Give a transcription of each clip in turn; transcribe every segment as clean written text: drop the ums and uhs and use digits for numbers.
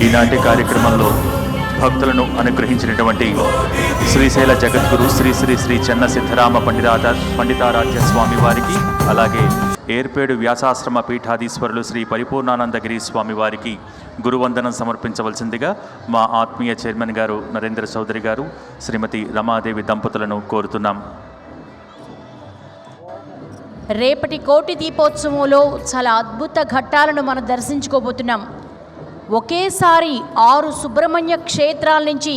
ఈనాటి కార్యక్రమంలో భక్తులను అనుగ్రహించినటువంటి శ్రీశైల జగద్గురు శ్రీ శ్రీ శ్రీ చెన్న సిద్ధరామ పండితారాధ్య స్వామి వారికి, అలాగే ఏర్పేడు వ్యాసాశ్రమ పీఠాధీశ్వరులు శ్రీ పరిపూర్ణానందగిరి స్వామి వారికి గురువందనం సమర్పించవలసిందిగా మా ఆత్మీయ చైర్మన్ గారు నరేంద్ర చౌదరి గారు, శ్రీమతి రమాదేవి దంపతులను కోరుతున్నాం. రేపటి కోటి దీపోత్సవంలో చాలా అద్భుత ఘట్టాలను మనం దర్శించుకోబోతున్నాం. ఒకేసారి 6 సుబ్రహ్మణ్య క్షేత్రాల నుంచి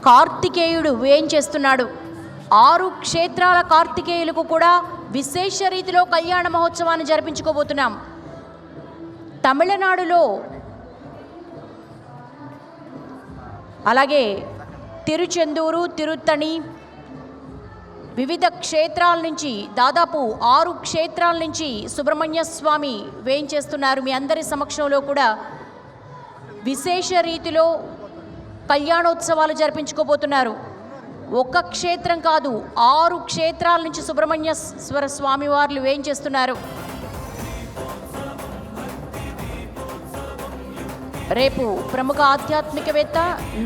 కార్తికేయుడు వేంచేస్తున్నాడు. 6 క్షేత్రాల కార్తికేయులకు కూడా విశేష రీతిలో కళ్యాణ మహోత్సవాన్ని జరిపించుకోబోతున్నాం. తమిళనాడులో అలాగే తిరుచెందూరు, తిరుత్తణి, వివిధ క్షేత్రాల నుంచి దాదాపు 6 క్షేత్రాల నుంచి సుబ్రహ్మణ్య స్వామి వేయించేస్తున్నారు. మీ అందరి సమక్షంలో కూడా విశేష రీతిలో కళ్యాణోత్సవాలు జరిపించుకోబోతున్నారు. ఒక్క క్షేత్రం కాదు, 6 క్షేత్రాల నుంచి సుబ్రహ్మణ్యేశ్వర స్వామి వార్లు వేయించేస్తున్నారు. రేపు ప్రముఖ ఆధ్యాత్మికవేత్త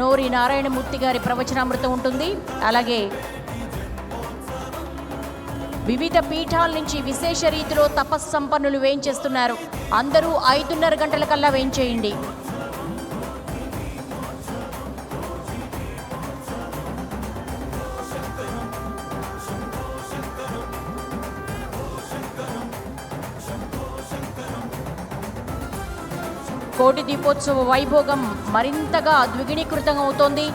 నోరి నారాయణమూర్తి గారి ప్రవచనామృతం ఉంటుంది. అలాగే వివిధ పీఠాల నుంచి విశేష రీతిలో తపస్సంపన్నులు వేయించేస్తున్నారు. అందరూ 5:30 గంటల కల్లా వేయించేయండి. కోటి దీపోత్సవ వైభోగం మరింతగా ద్విగుణీకృతం అవుతోంది.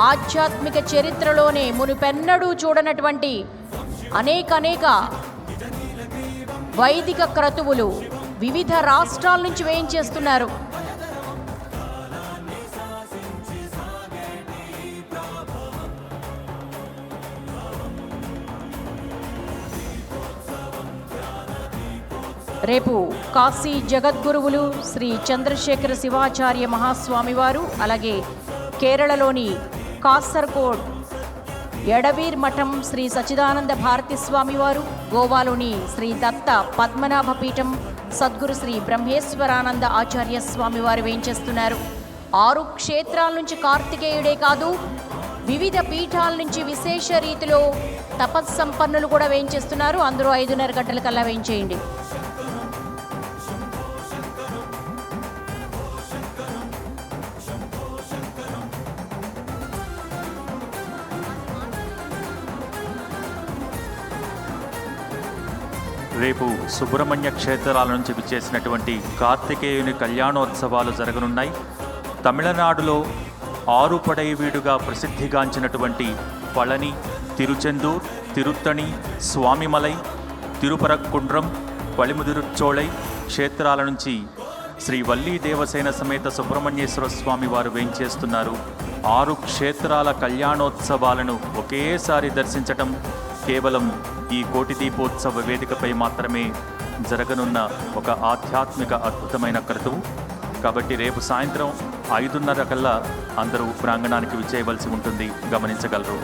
ఆధ్యాత్మిక చరిత్రలోనే మునుపెన్నడూ చూడనటువంటి అనేక వైదిక క్రతువులు వివిధ రాష్ట్రాల నుంచి వేయించేస్తున్నారు. రేపు కాశీ జగద్గురువులు శ్రీ చంద్రశేఖర శివాచార్య మహాస్వామి వారు, అలాగే కేరళలోని కాసర్గోడ్ ఎడవీర్ మఠం శ్రీ సచ్చిదానంద భారతి స్వామి వారు, గోవాలోని శ్రీ దత్త పద్మనాభ పీఠం సద్గురు శ్రీ బ్రహ్మేశ్వరానంద ఆచార్య స్వామి వారు వేయించేస్తున్నారు. 6 క్షేత్రాల నుంచి కార్తికేయుడే కాదు, వివిధ పీఠాల నుంచి విశేష రీతిలో తపస్సంపన్నులు కూడా వేయించేస్తున్నారు. అందరూ 5:30 గంటల కల్లా వేయించేయండి. రేపు సుబ్రహ్మణ్య క్షేత్రాల నుంచి విచ్చేసినటువంటి కార్తికేయుని కళ్యాణోత్సవాలు జరగనున్నాయి. తమిళనాడులో ఆరుపడైవీడుగా ప్రసిద్ధిగాంచినటువంటి పళని, తిరుచెందూర్, తిరుత్తణి, స్వామిమలై, తిరుపరక్కుండ్రం, పళిముదిరుచోళై క్షేత్రాల నుంచి శ్రీ వల్లీ దేవసేన సమేత సుబ్రహ్మణ్యేశ్వర స్వామి వారు వేయించేస్తున్నారు. 6 క్షేత్రాల కళ్యాణోత్సవాలను ఒకేసారి దర్శించటం కేవలం ఈ కోటి దీపోత్సవ వేదికపై మాత్రమే జరగనున్న ఒక ఆధ్యాత్మిక అద్భుతమైన క్రతువు. కాబట్టి రేపు సాయంత్రం 5:30 కల్లా అందరూ ప్రాంగణానికి విచ్చేయవలసి ఉంటుంది, గమనించగలరు.